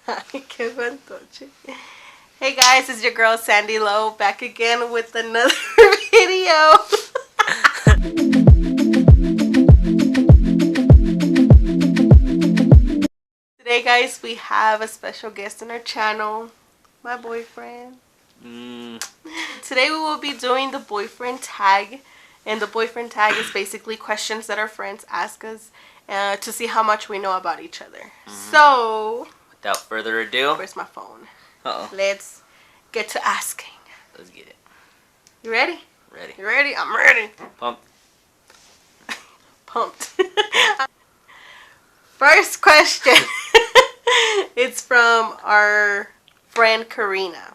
Ay, qué fantoche. Hey guys, it's your girl Sandy Lowe back again with another video. Today, guys, we have a special guest on our channel, my boyfriend. Today, we will be doing the boyfriend tag, and the boyfriend tag is basically questions that our friends ask us to see how much we know about each other. So, without further ado, where's my phone? Uh-oh. Let's get to asking. Let's get it. You ready? Ready. You ready? I'm ready. Pumped. Pumped. First question. It's from our friend Karina.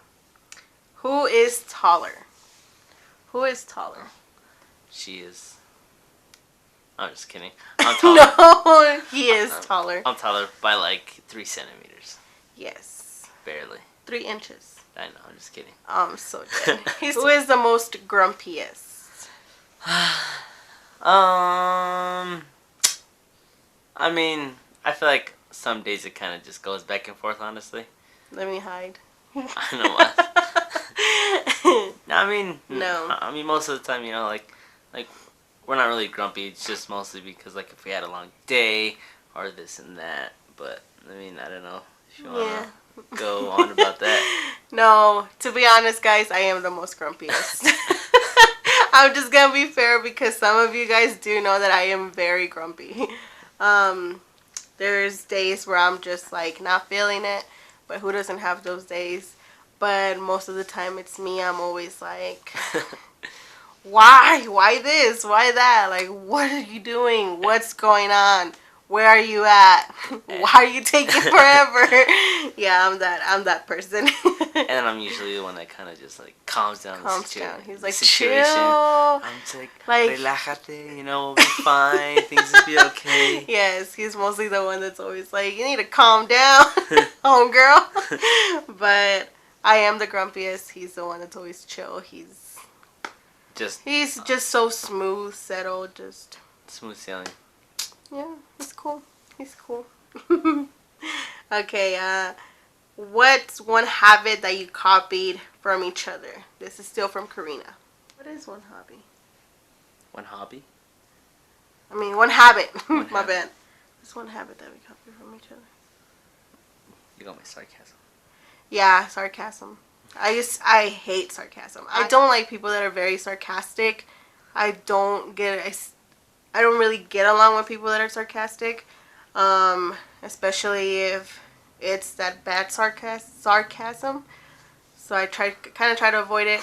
Who is taller? Who is taller? She is. I'm just kidding. I'm taller. No, he is taller. I'm taller by like 3 centimeters. Yes. Barely. 3 inches. I know. I'm just kidding. I'm so dead. Who is the most grumpiest? I mean, I feel like some days it kind of just goes back and forth, honestly. Let me hide. I don't know what. I mean, no. I mean, most of the time, you know, like we're not really grumpy. It's just mostly because, like, if we had a long day or this and that. But I mean, I don't know if you wanna go on about that. No, to be honest, guys, I am the most grumpiest. I'm just gonna be fair because some of you guys do know that I am very grumpy. There's days where I'm just like not feeling it, but who doesn't have those days? But most of the time it's me. I'm always like, why this, why that, like, what are you doing, what's going on, where are you at, why are you taking forever? Yeah, I'm that person. And I'm usually the one that kind of just like calms down. He's like, situation. chill. I'm just like, relájate, you know, we'll be fine, things will be okay. Yes, he's mostly the one that's always like, you need to calm down, homegirl. But I am the grumpiest. He's the one that's always chill. He's just so smooth, settled, just smooth sailing. Yeah, he's cool. He's cool. Okay, what's one habit that you copied from each other? This is still from Karina. What is one hobby? One hobby? I mean, one habit. My bad. What's one habit that we copied from each other? You got my sarcasm. Yeah, sarcasm. I hate sarcasm. I don't like people that are very sarcastic. I don't really get along with people that are sarcastic, especially if it's that bad sarcasm. So I kind of try to avoid it.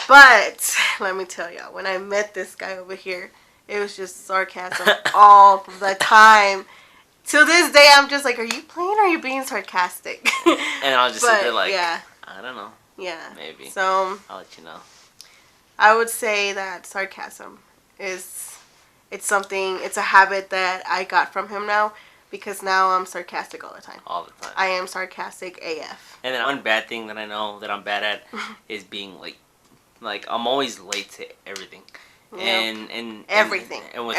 But let me tell y'all, when I met this guy over here, it was just sarcasm all the time. To this day, I'm just like, are you playing or are you being sarcastic? And I'll just sit there like, yeah. I don't know. Yeah. Maybe. So I'll let you know. I would say that sarcasm it's a habit that I got from him now, because now I'm sarcastic all the time. All the time. I am sarcastic AF. And then one bad thing that I know that I'm bad at is being late. Like, I'm always late to everything. Yep. And everything. And with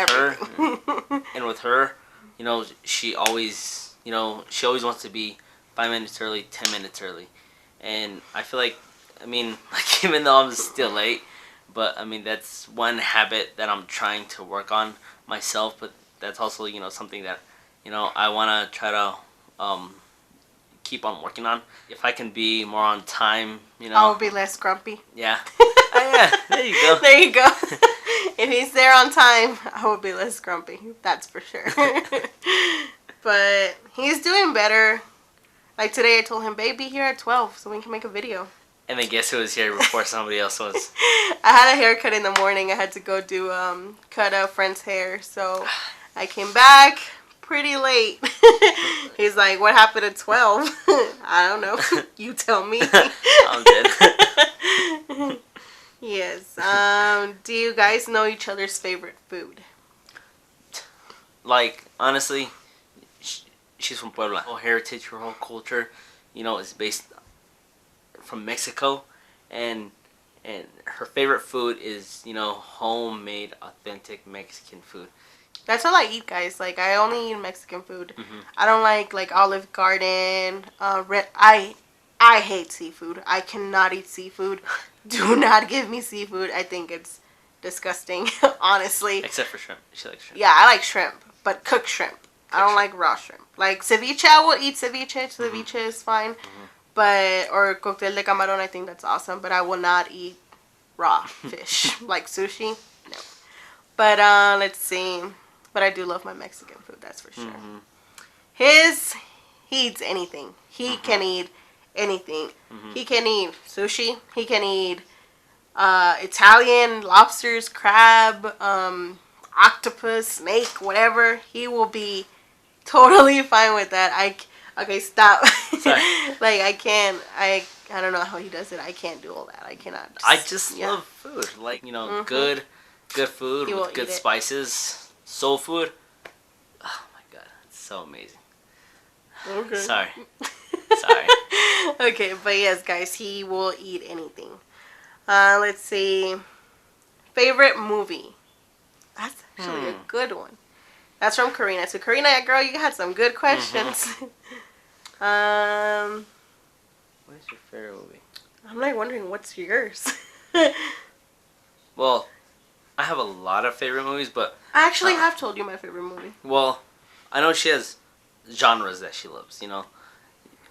her, you know, she always wants to be 5 minutes early, 10 minutes early. And I feel like, I mean, like, even though I'm still late, but I mean, that's one habit that I'm trying to work on myself, but that's also, you know, something that, you know, I want to try to keep on working on. If I can be more on time, you know. I'll be less grumpy. Yeah. Yeah, there you go. There you go. If he's there on time, I will be less grumpy. That's for sure. But he's doing better. Like today I told him, babe, be here at 12 so we can make a video. And then guess who was here before somebody else was? I had a haircut in the morning. I had to go do cut a friend's hair. So I came back pretty late. He's like, what happened at 12? I don't know. You tell me. I'm dead. Yes. Do you guys know each other's favorite food? Like, honestly, she's from Puebla. Her whole heritage, her whole culture, you know, is based from Mexico, and her favorite food is, you know, homemade, authentic Mexican food. That's all I eat, guys. Like, I only eat Mexican food. Mm-hmm. I don't like Olive Garden. I hate seafood. I cannot eat seafood. Do not give me seafood. I think it's disgusting, honestly. Except for shrimp. She likes shrimp. Yeah, I like shrimp, but cooked shrimp. I don't like raw shrimp. Like ceviche, I will eat ceviche. Ceviche is fine. But, or cóctel de camarón, I think that's awesome. But I will not eat raw fish. Like sushi, no. But, let's see. But I do love my Mexican food, that's for sure. He eats anything. He can eat anything. He can eat sushi. He can eat Italian, lobsters, crab, octopus, snake, whatever. He will be totally fine with that. Okay, stop. Sorry. Like, I don't know how he does it. I can't do all that. I cannot. I just love food. Like, good food He will with good eat it. spices. Soul food. Oh my god, it's so amazing. Okay. Sorry. Okay, but yes, guys, he will eat anything. Let's see. Favorite movie. That's actually a good one. That's from Karina. So Karina, girl, you had some good questions. What is your favorite movie? I'm like wondering what's yours. Well, I have a lot of favorite movies, but I actually have told you my favorite movie. well, I know she has genres that she loves.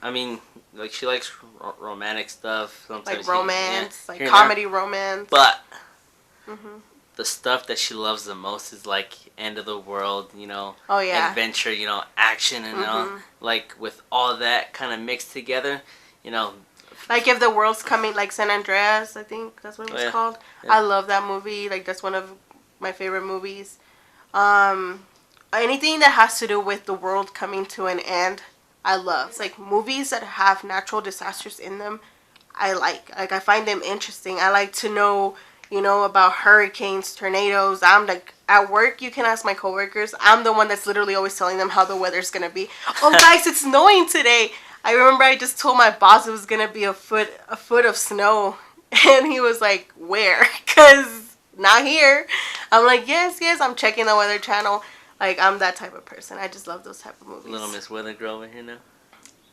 I mean, like she likes romantic stuff. Like romance, like here and comedy there. romance. But Mhm. the stuff that she loves the most is like end of the world, Oh yeah. adventure, action, and like with all that kind of mixed together, Like if the world's coming, like San Andreas, I think that's what it was called. Yeah. I love that movie. Like that's one of my favorite movies. Anything that has to do with the world coming to an end, I love. It's like movies that have natural disasters in them. I like I find them interesting. I like to know, about hurricanes, tornadoes. I'm like at work. You can ask my coworkers. I'm the one that's literally always telling them how the weather's gonna be. Oh, guys, it's snowing today. I remember I just told my boss it was gonna be a foot of snow, and he was like, "Where?" Cause not here. I'm like, yes. I'm checking the Weather Channel. Like I'm that type of person. I just love those type of movies. Little Miss Weather Girl over here now.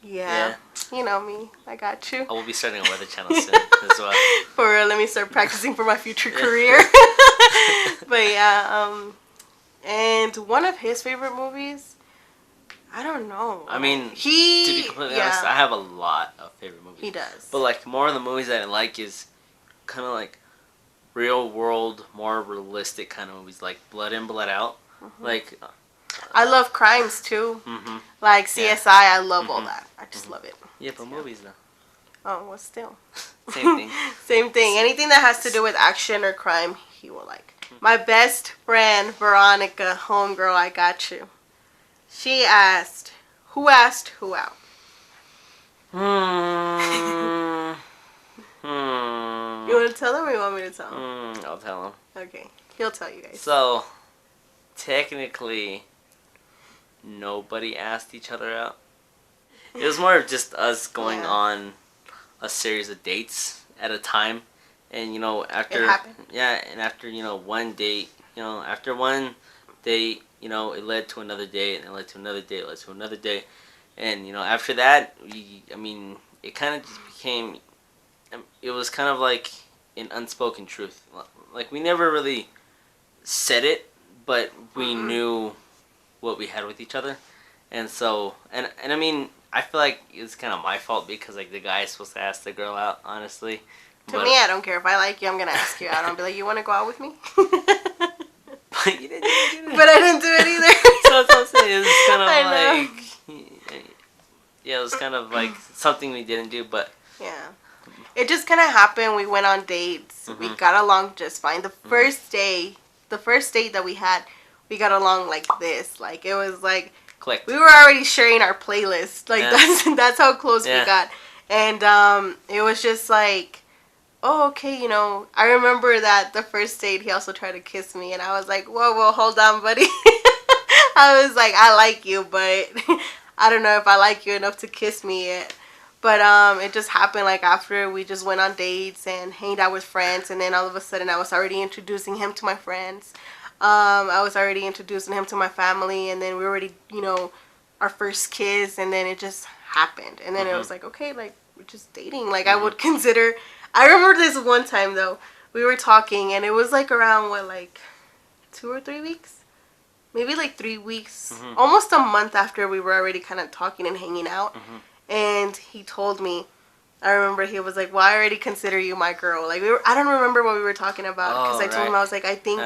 Yeah. You know me. I got you. I will be starting a Weather Channel soon as well. For real, let me start practicing for my future career. But yeah, and one of his favorite movies, I don't know. I mean, to be completely honest, I have a lot of favorite movies. He does. But like more of the movies that I like is kind of like real world, more realistic kind of movies, like Blood In, Blood Out. Like I love crimes too. Like CSI, I love all that. I just love it. Yeah, but movies though. Oh, well, still. Same thing. Same thing. Anything that has to do with action or crime, he will like. My best friend, Veronica, homegirl, I got you. She asked who out? You want to tell him or you want me to tell him? I'll tell him. Okay. He'll tell you guys. So, technically, nobody asked each other out. It was more of just us going on a series of dates at a time. And, after... It happened. Yeah, and after, one date, after one date, it led to another date, and it led to another date, led to another date. And, after that, it kind of just became... It was kind of like an unspoken truth. Like, we never really said it, but we knew what we had with each other. And so, and I mean, I feel like it's kind of my fault because, like, the guy is supposed to ask the girl out, honestly. To me, I don't care. If I like you, I'm going to ask you out. I'll be like, you want to go out with me? But you didn't do it. But I didn't do it either. So that's what I'm saying. It was kind of I like... Yeah, it was kind of like something we didn't do, but... Yeah. It just kind of happened. We went on dates. We got along just fine. The first date that we had, we got along like this. Like, it was like... Clicked. We were already sharing our playlist. Like, that's how close we got. And it was just like... Oh, okay, I remember that the first date, he also tried to kiss me, and I was like, whoa, hold on, buddy. I was like, I like you, but I don't know if I like you enough to kiss me yet. But it just happened, like, after we just went on dates and hanged out with friends, and then all of a sudden I was already introducing him to my friends. I was already introducing him to my family, and then we already, our first kiss, and then it just happened. And then it was like, okay, like, we're just dating. Like, I would consider, I remember this one time, though. We were talking, and it was, like, around, what, like, 2 or 3 weeks? Maybe, like, 3 weeks. Almost a month after we were already kind of talking and hanging out. And he told me, I remember he was like, well, I already consider you my girl. Like, I don't remember what we were talking about. Because I told him, I was like, I think,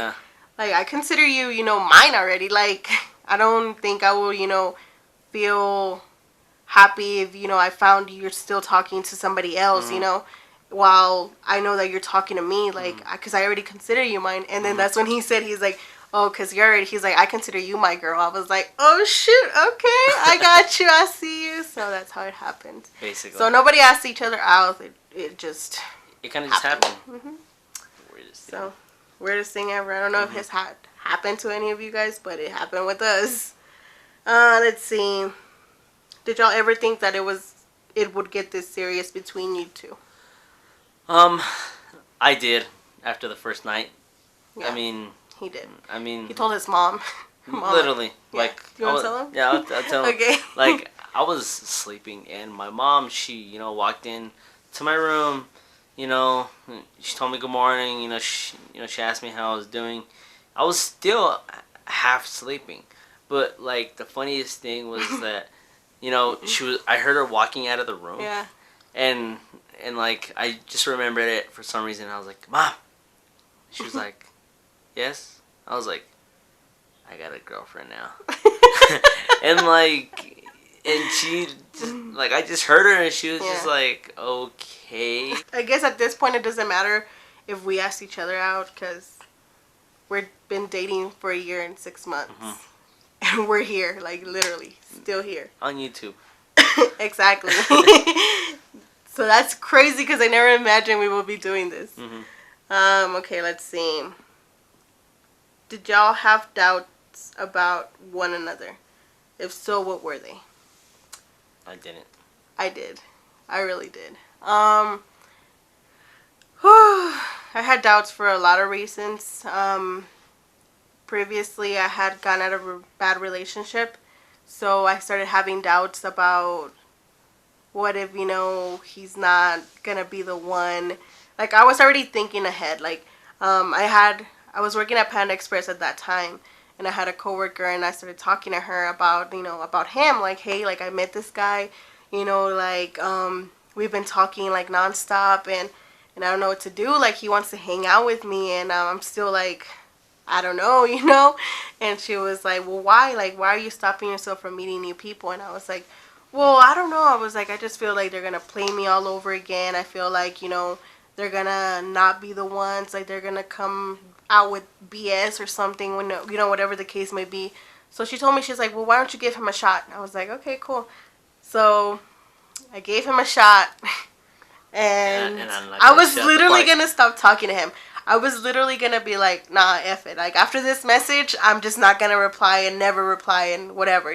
like, I consider you, mine already. Like, I don't think I will, feel happy if, I found you're still talking to somebody else, while I know that you're talking to me. Like, because I already consider you mine. And then that's when he said, he's like, oh, because he's like, I consider you my girl. I was like, oh, shoot, okay, I got you, I see you. So that's how it happened. Basically. So nobody asked each other out. It kind of just happened. So, weirdest thing ever. I don't know if it's happened to any of you guys, but it happened with us. Let's see. Did y'all ever think that it would get this serious between you two? I did after the first night. Yeah. I mean, he did. I mean, he told his mom. Literally, Yeah. like, You want to tell him? Yeah, I'll tell him. Okay. Like, I was sleeping, and my mom, she, walked in to my room. She told me good morning. She asked me how I was doing. I was still half sleeping, but like the funniest thing was that, I heard her walking out of the room. Yeah. And like I just remembered it for some reason. I was like, Mom. She was like, yes. I was like, I got a girlfriend now. and she just, like, I just heard her, and she was just like, okay. I guess at this point it doesn't matter if we ask each other out, because we've been dating for 1 year and 6 months. And we're here, like, literally, still here. On YouTube. Exactly. So that's crazy, because I never imagined we would be doing this. Okay, let's see. Did y'all have doubts about one another? If so, what were they? I didn't. I did. I really did. I had doubts for a lot of reasons. Previously, I had gotten out of a bad relationship, so I started having doubts about what if, he's not gonna be the one. Like, I was already thinking ahead. Like, I was working at Panda Express at that time, and I had a coworker, and I started talking to her about, about him. Like, hey, like, I met this guy, like, we've been talking, like, nonstop, and I don't know what to do. Like, he wants to hang out with me, and I'm still, like, I don't know, And she was like, well, why? Like, why are you stopping yourself from meeting new people? And I was like, well, I don't know. I was like, I just feel like they're going to play me all over again. I feel like, they're going to not be the ones. Like, they're going to come out with BS or something, when whatever the case may be. So she told me, she's like, well, why don't you give him a shot? And I was like, okay, cool. So I gave him a shot. And I was literally going to stop talking to him. I was literally going to be like, nah, F it. Like, after this message, I'm just not going to reply and never reply and whatever,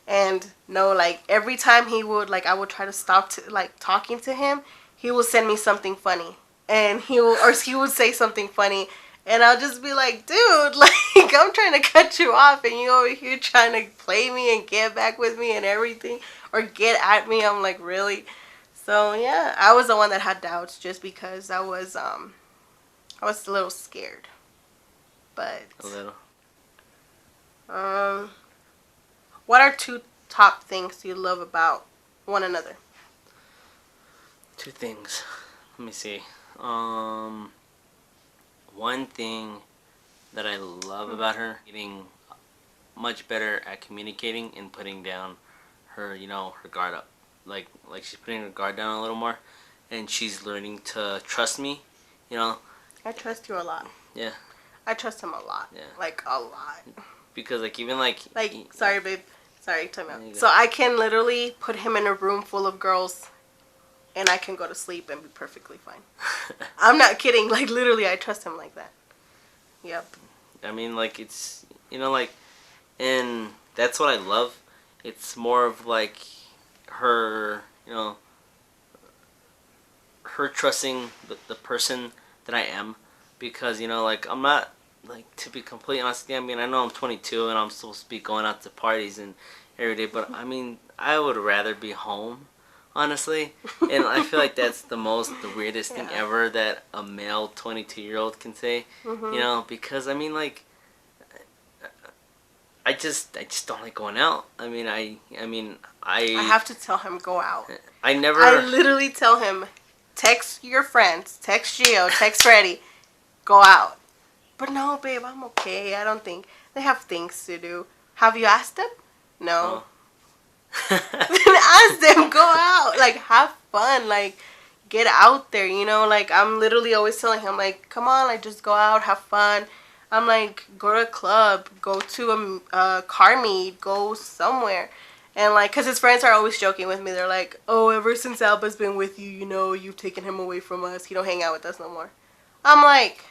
And no, like, every time he would, like, I would try to stop, talking to him, he will send me something funny. And he would say something funny. And I'll just be like, dude, like, I'm trying to cut you off, and you over here trying to play me and get back with me and everything. Or get at me. I'm like, really? So, yeah, I was the one that had doubts, just because I was a little scared. But A little. What are 2 top things you love about one another? 2 things. Let me see. One thing that I love about her, getting much better at communicating and putting down her, her guard up. Like she's putting her guard down a little more, and she's learning to trust me, I trust you a lot. Yeah. I trust him a lot. Yeah. Like, a lot. Because, like, even, like... sorry, babe. Sorry, time out. So I can literally put him in a room full of girls, and I can go to sleep and be perfectly fine. I'm not kidding. Like, literally, I trust him like that. Yep. I mean, like, it's, like... And that's what I love. It's more of, like, her, her trusting the person that I am, because, like, I'm not like, to be completely honest with you, I mean, I know I'm 22 and I'm supposed to be going out to parties and every day, but I mean, I would rather be home, honestly. And I feel like that's the weirdest thing Yeah. ever that a male 22-year-old can say, Mhm. you know, because I mean, like, I just don't like going out. I mean, I have to tell him go out. I never. I literally tell him, text your friends, text Gio, text Freddie, go out. But no, babe, I'm okay. I don't think they have things to do. Have you asked them? No. Oh. Then ask them, go out, like have fun, like get out there, you know. Like I'm literally always telling him, like, come on, like just go out, have fun. I'm like, go to a club, go to a car meet, go somewhere. And like, cause his friends are always joking with me. They're like, "Oh, ever since Alba's been with you, you know, you've taken him away from us. He don't hang out with us no more." I'm like,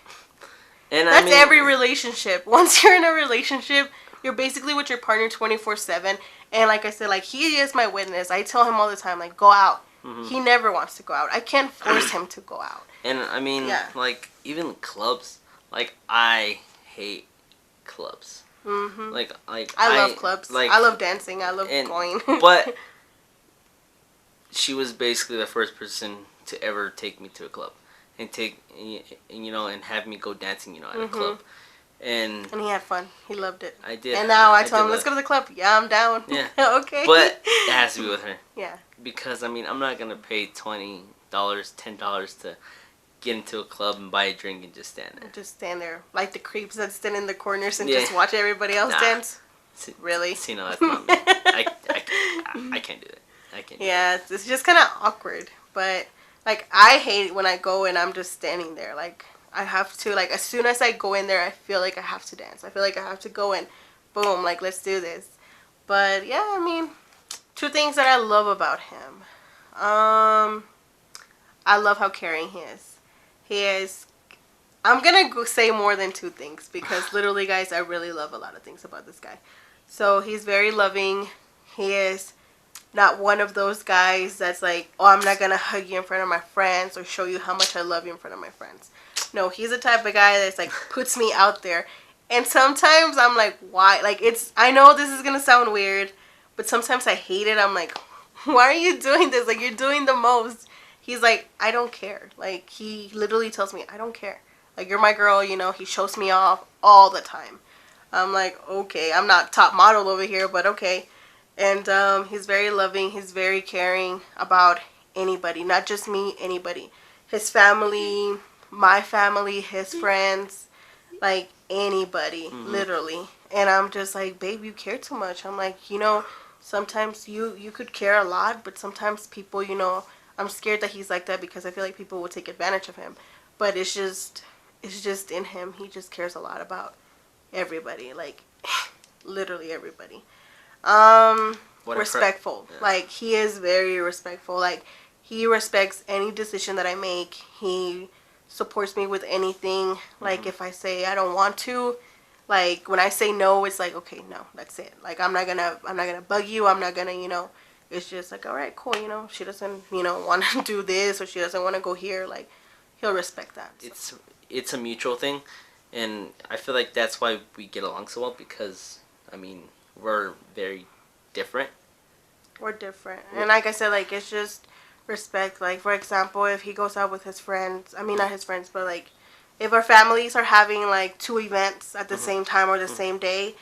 And that's I mean, every relationship. Once you're in a relationship, you're basically with your partner 24/7. And like I said, like he is my witness. I tell him all the time, like, go out. Mhm. He never wants to go out. I can't force him to go out. And I mean, Yeah. like, even clubs. Like, I hate clubs. Mhm. Like I love clubs. Like, I love dancing. I love and- going. but she was basically the first person to ever take me to a club and you know, and have me go dancing, you know, at a club. And he had fun. He loved it. I did. And now I did told him, love let's go to the club. Yeah, I'm down. Yeah. Okay. But it has to be with her. Yeah. Because I mean, I'm not gonna pay $20, $10 to get into a club and buy a drink and just stand there. Just stand there like the creeps that stand in the corners and Yeah. just watch everybody else Nah. dance. See, Really? See, no, that's not me. I can't do that. I can't. Yeah, it's just kind of awkward. But like I hate it when I go and I'm just standing there. Like I have to, like, as soon as I go in there, I feel like I have to dance. I feel like I have to go and boom, like, let's do this. But yeah, I mean, two things that I love about him. I love how caring he is. He is. I'm gonna say more than two things because literally, guys, I really love a lot of things about this guy. So he's very loving. He is not one of those guys that's like, oh, I'm not gonna hug you in front of my friends or show you how much I love you in front of my friends. No, he's the type of guy that's like puts me out there. And sometimes I'm like, why? Like, I know this is gonna sound weird, but sometimes I hate it. I'm like, why are you doing this? Like, you're doing the most. He's like, I don't care. Like, he literally tells me, I don't care. Like, you're my girl, you know. He shows me off all the time. I'm like, okay, I'm not top model over here, but okay. And he's very loving. He's very caring about anybody, not just me, anybody. His family, my family, his friends, like anybody, literally. And I'm just like, babe, you care too much. I'm like, you know, sometimes you could care a lot, but sometimes people, you know, I'm scared that he's like that because I feel like people will take advantage of him. But it's just in him. He just cares a lot about everybody, like literally everybody. Respectful. Yeah. Like, he is very respectful. Like, he respects any decision that I make. He supports me with anything. Like, if I say I don't want to, like, when I say no, it's like, okay, no, that's it. Like, I'm not gonna bug you. I'm not gonna, you know, it's just like, all right, cool, you know, she doesn't, you know, want to do this or she doesn't want to go here. Like, he'll respect that. So. It's a mutual thing, and I feel like that's why we get along so well because, I mean, we're very different. We're different. And like I said, like, it's just respect. Like, for example, if he goes out with his friends, I mean, not his friends, but like, if our families are having like two events at the same time or the same day,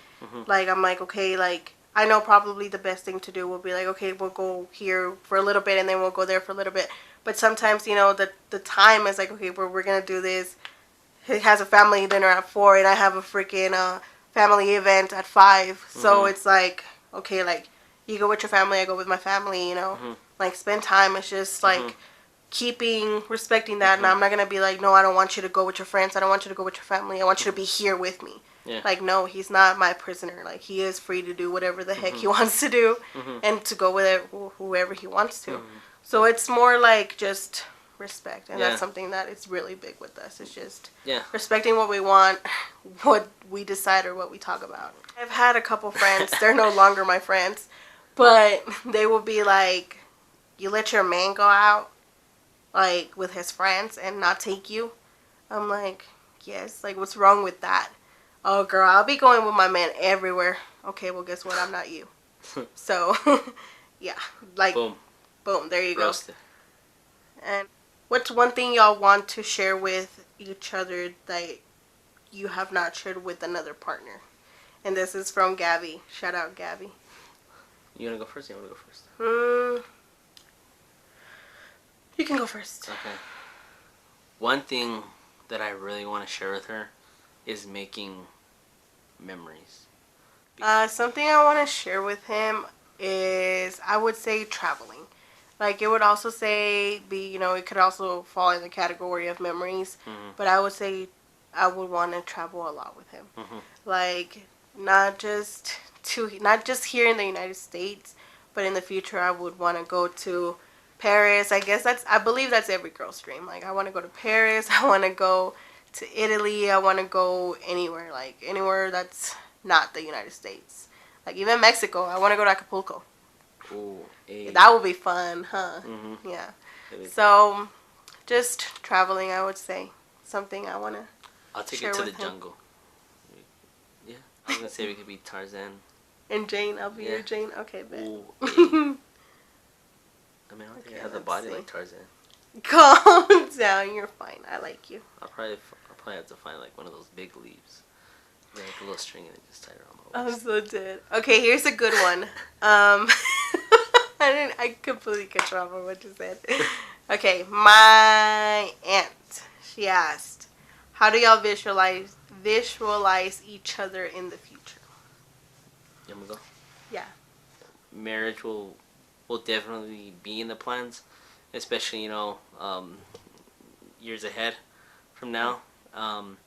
like, I'm like, okay, like, I know probably the best thing to do will be like, okay, we'll go here for a little bit and then we'll go there for a little bit. But sometimes, you know, the time is like, okay, we're going to do this. He has a family dinner at 4 and I have a freaking family event at 5. So it's like, okay, like, you go with your family, I go with my family, you know. Like, spend time. It's just like respecting that. And I'm not going to be like, no, I don't want you to go with your friends. I don't want you to go with your family. I want you to be here with me. Yeah. Like, no, he's not my prisoner. Like, he is free to do whatever the heck he wants to do and to go with it, whoever he wants to. So it's more like just respect. And that's something that is really big with us. It's just respecting what we want, what we decide, or what we talk about. I've had a couple friends. They're no longer my friends. But they will be like, you let your man go out, like, with his friends and not take you? I'm like, yes. Like, what's wrong with that? Oh, girl, I'll be going with my man everywhere. Okay, well, guess what? I'm not you. So, yeah, like, Boom. boom, there you go. Roasted. And what's one thing y'all want to share with each other that you have not shared with another partner? And this is from Gabby. Shout out, Gabby. You want to go first? You want to go first? You can go first. Okay. One thing that I really want to share with her is making memories. Something I want to share with him is, I would say, traveling. Like, it would also say, it could also fall in the category of memories. Mm-hmm. But I would say I would want to travel a lot with him. Mm-hmm. Like, not just here in the United States, but in the future I would want to go to Paris. I believe that's every girl's dream. Like, I want to go to Paris. I want to go to Italy. I want to go anywhere. Like, anywhere that's not the United States. Like, even Mexico. I want to go to Acapulco. Ooh, hey. That would be fun, huh? Mm-hmm. Yeah. So, just traveling, I would say. Something I want to I'll take share it to the with him. jungle. Yeah. I was going to say we could be Tarzan. And Jane, I'll be Yeah. your Jane. Okay, bet. Ooh, hey. I mean, I don't think I have the let's body see. like Tarzan. Calm down. You're fine. I like you. I'll probably have to find like one of those big leaves. Like a little string and then just tie it around my I'm waist. so dead. Okay, here's a good one. I completely cut you off on what you said. Okay, my aunt, she asked, how do y'all visualize each other in the future? You want me to go? Yeah. Marriage will definitely be in the plans, especially years ahead from now, and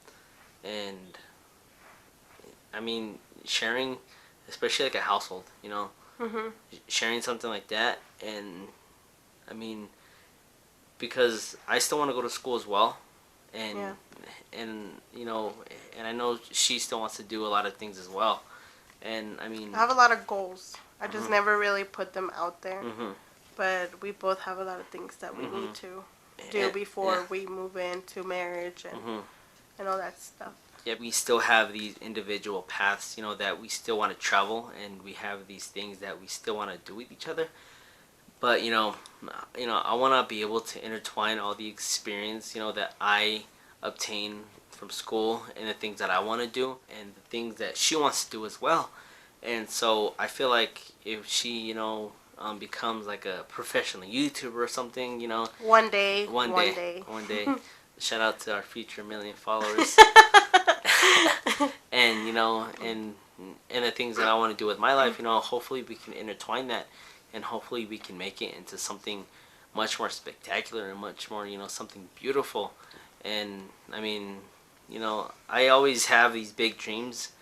I mean sharing, especially like a household, Mhm. sharing something like that, and I mean because I still want to go to school as well, and Yeah. and and I know she still wants to do a lot of things as well, and I mean I have a lot of goals. I just Mhm. never really put them out there. Mhm. But we both have a lot of things that we Mhm. need to do before we move into marriage Mhm. and all that stuff. Yeah, we still have these individual paths, that we still want to travel, and we have these things that we still want to do with each other. But I want to be able to intertwine all the experience, that I obtain from school, and the things that I want to do, and the things that she wants to do as well. And so I feel like if she, becomes like a professional YouTuber or something, One day. one day, shout out to our future 1,000,000 followers. And and the things that I want to do with my life, hopefully we can intertwine that, and hopefully we can make it into something much more spectacular and much more something beautiful. And I mean, I always have these big dreams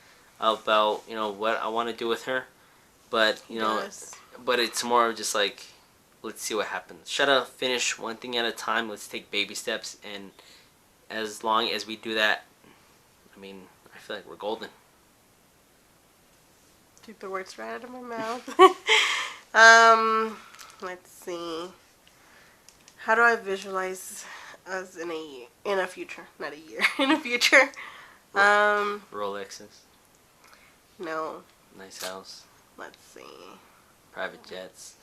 about what I want to do with her, but Yes. but it's more of just like, let's see what happens. Shut up, finish one thing at a time. Let's take baby steps, and as long as we do that, I mean, I feel like we're golden. Took the words right out of my mouth. Let's see. How do I visualize us in a future, not a year, in a future? Rolexes, No. nice house, Let's see. private jets.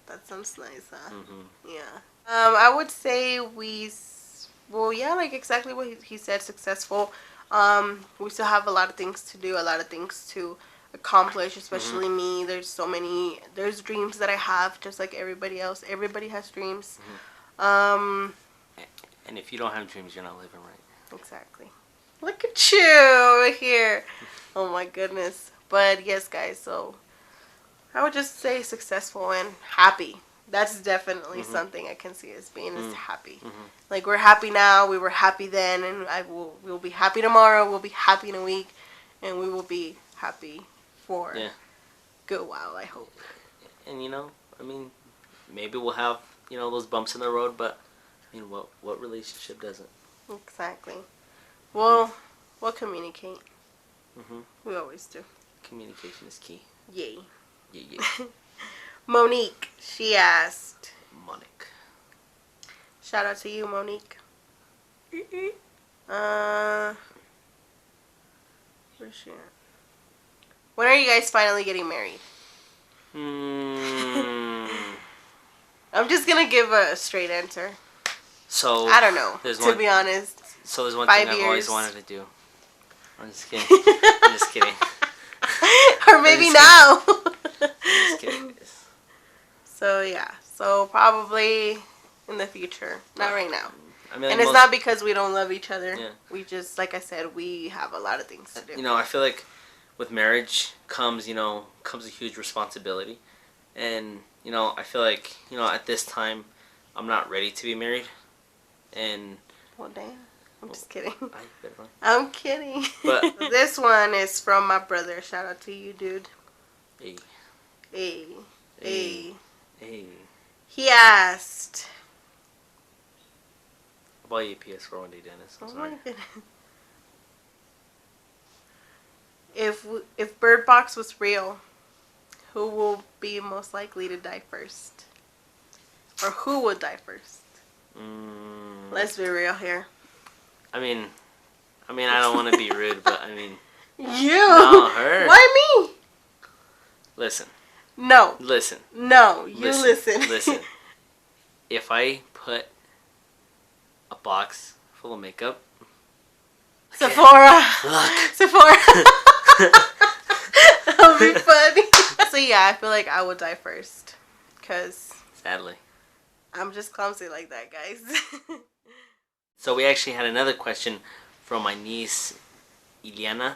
That sounds nice, huh? Mm-hmm. Yeah. I would say like exactly what he said, successful. We still have a lot of things to do, a lot of things to accomplish, especially me. There's dreams that I have, just like everybody else. Everybody has dreams. And if you don't have dreams, you're not living right. Exactly. Look at you over here. Oh my goodness. But yes, guys, so I would just say successful and happy. That's definitely something I can see as being is happy. Like, we're happy now, we were happy then, and we'll be happy tomorrow, we'll be happy in a week, and we will be happy for a good while, I hope. And I mean, maybe we'll have those bumps in the road, but I mean, what relationship doesn't? Exactly. We'll communicate. Mm-hmm. We always do. Communication is key. Yay. Yeah. Monique, she asked. Monique. Shout out to you, Monique. For sure. When are you guys finally getting married? I'm just gonna give a straight answer. So I don't know. To be honest. So there's one 5 thing years. I've always wanted to do. I'm just kidding. I'm just kidding. Or maybe now. I'm just kidding. So yeah. So probably in the future. Not right now. I mean, and it's not because we don't love each other. Yeah. We just, like I said, we have a lot of things to do. You know, I feel like with marriage comes a huge responsibility. And, you know, I feel like, you know, at this time, I'm not ready to be married. And... Well, damn. I'm just kidding. I I'm kidding. But this one is from my brother. Shout out to you, dude. Hey. Hey. Hey. Hey. He asked... I'll buy you a PS4 one day, Dennis. I'm sorry. My goodness. If Bird Box was real, who will be most likely to die first? Or who would die first? Let's be real here. I mean, I don't want to be rude, but I mean... You! No, her. Why me? Listen. No. Listen. No, you listen. Listen. If I put a box full of makeup... Sephora. Look. Sephora. That'll be funny. So yeah, I feel like I would die first. Because... Sadly. I'm just clumsy like that, guys. So we actually had another question from my niece, Iliana.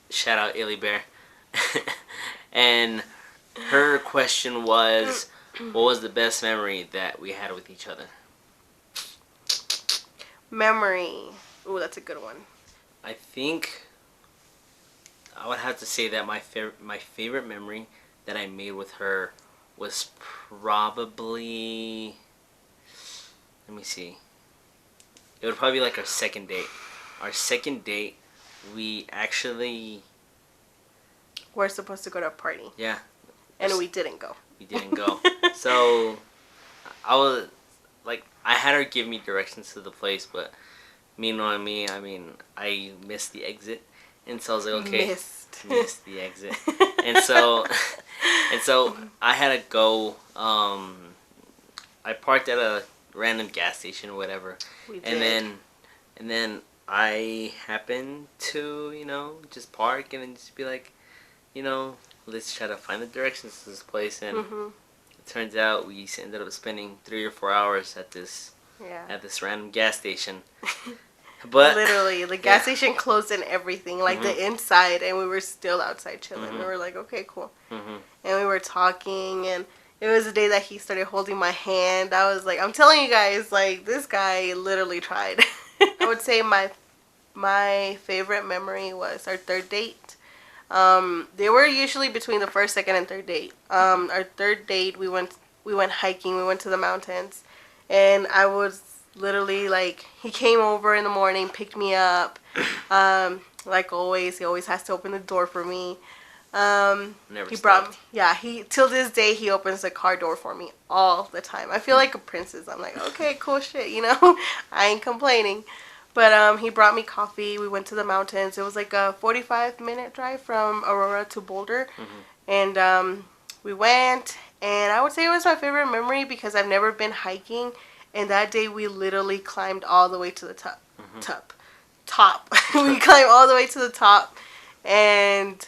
Shout out Illy Bear. And her question was, what was the best memory that we had with each other? Memory. Ooh, that's a good one. I think I would have to say that my favorite memory that I made with her was probably... Let me see. It would probably be like our second date. Our second date, we actually... We're supposed to go to a party. Yeah. And we didn't go. We didn't go. So, I had her give me directions to the place, but meanwhile, I missed the exit. And so I was like, okay. Missed the exit. And so I had to go, I parked at a random gas station or whatever. We did. And then I happened to, just park and then just be like, let's try to find the directions to this place. And it turns out we ended up spending 3 or 4 hours at this random gas station. But literally, the gas station closed and everything, like the inside, and we were still outside chilling. We were like, okay, cool. And we were talking, and it was the day that he started holding my hand. I was like, I'm telling you guys, like, this guy literally tried. I would say my favorite memory was our third date. They were usually between the first, second, and third date. Our third date, we went hiking. We went to the mountains, and I was literally like, he came over in the morning, picked me up. Like always, he always has to open the door for me. Never he stopped. brought me, he till this day he opens the car door for me all the time. I feel like a princess. I'm like, okay, cool shit, I ain't complaining. But he brought me coffee. We went to the mountains. It was like a 45-minute drive from Aurora to Boulder. And we went, and I would say it was my favorite memory because I've never been hiking. And that day we literally climbed all the way to the top. We climbed all the way to the top, and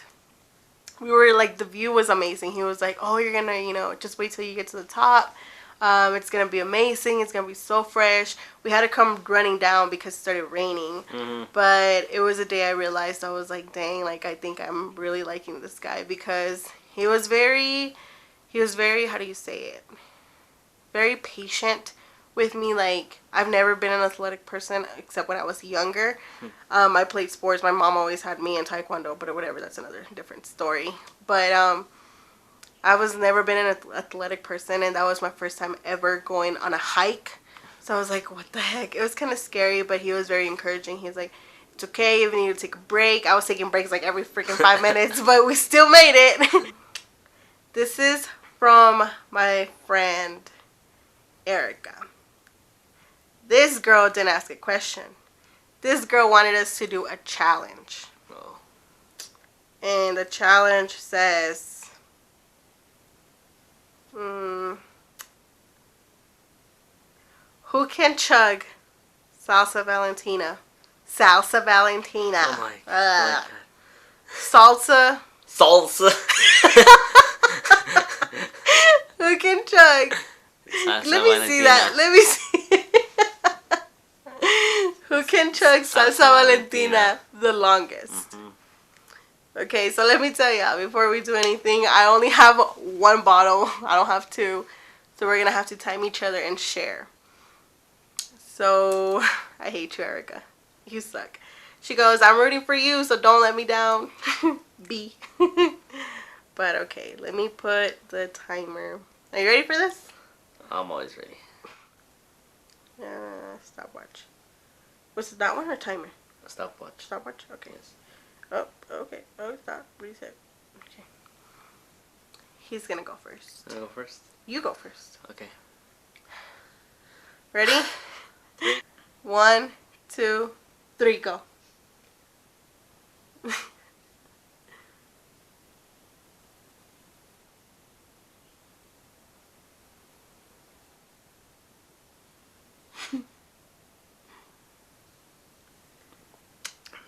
we were like, the view was amazing. He was like, oh, you're gonna, just wait till you get to the top. It's gonna be amazing. It's gonna be so fresh. We had to come running down because it started raining. But it was a day I realized, I was like, dang, like, I think I'm really liking this guy because he was very, how do you say it? Very patient with me. Like, I've never been an athletic person except when I was younger. I played sports. My mom always had me in taekwondo, but whatever, that's another different story. But I was never been an athletic person, and that was my first time ever going on a hike. So I was like, what the heck? It was kind of scary, but he was very encouraging. He was like, it's okay if you need to take a break. I was taking breaks like every freaking 5 minutes, but we still made it. This is from my friend Erica. This girl didn't ask a question. This girl wanted us to do a challenge. Oh. And the challenge says, who can chug Salsa Valentina? Salsa Valentina. Oh my god. Salsa. Salsa. Who can chug? Salsa Let me see that. Let me see. Who can chug Salsa Valentina the longest? Mm-hmm. Okay, so let me tell y'all, before we do anything, I only have one bottle. I don't have two. So we're going to have to time each other and share. So, I hate you, Erica. You suck. She goes, I'm rooting for you, so don't let me down. B. But okay, let me put the timer. Are you ready for this? I'm always ready. Stopwatch. What's that one or timer? Stopwatch. Stopwatch? Okay. Oh, okay. Oh, stop. Reset. Okay. He's gonna go first. I'll go first? You go first. Okay. Ready? 1, 2, 3, go.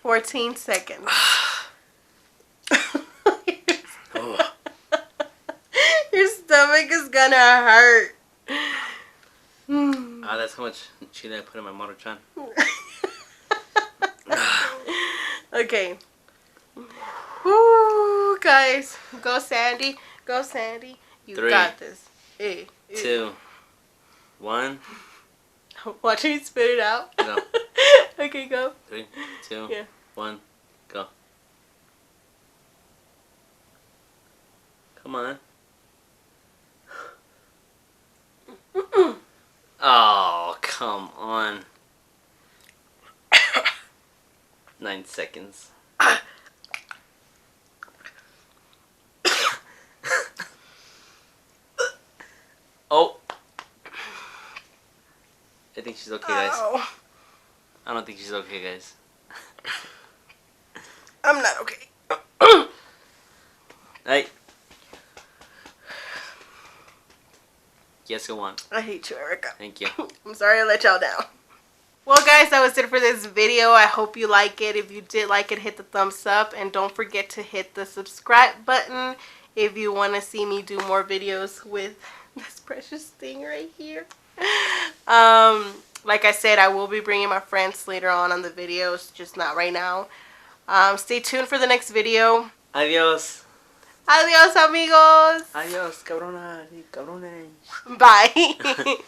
"14 seconds." Oh. Your stomach is gonna hurt. That's how much chili I put in my Maruchan. Okay. Woo, guys. Go, Sandy. Go, Sandy. You 3, got this. 2, 1. Watch me spit it out. Go. Okay, go. 3, 2, Yeah. 1, go. Come on. Oh, come on. 9 seconds. Oh. I think she's okay, guys. Ow. I don't think she's okay, guys. I'm not okay. Hey. Yes, go on. I hate you, Erica. Thank you. I'm sorry I let y'all down. Well, guys, that was it for this video. I hope you like it. If you did like it, hit the thumbs up. And don't forget to hit the subscribe button if you want to see me do more videos with this precious thing right here. Like I said, I will be bringing my friends later on the videos, just not right now. Stay tuned for the next video. Adios. Adios, amigos. Adios, cabronas y cabrones. Bye.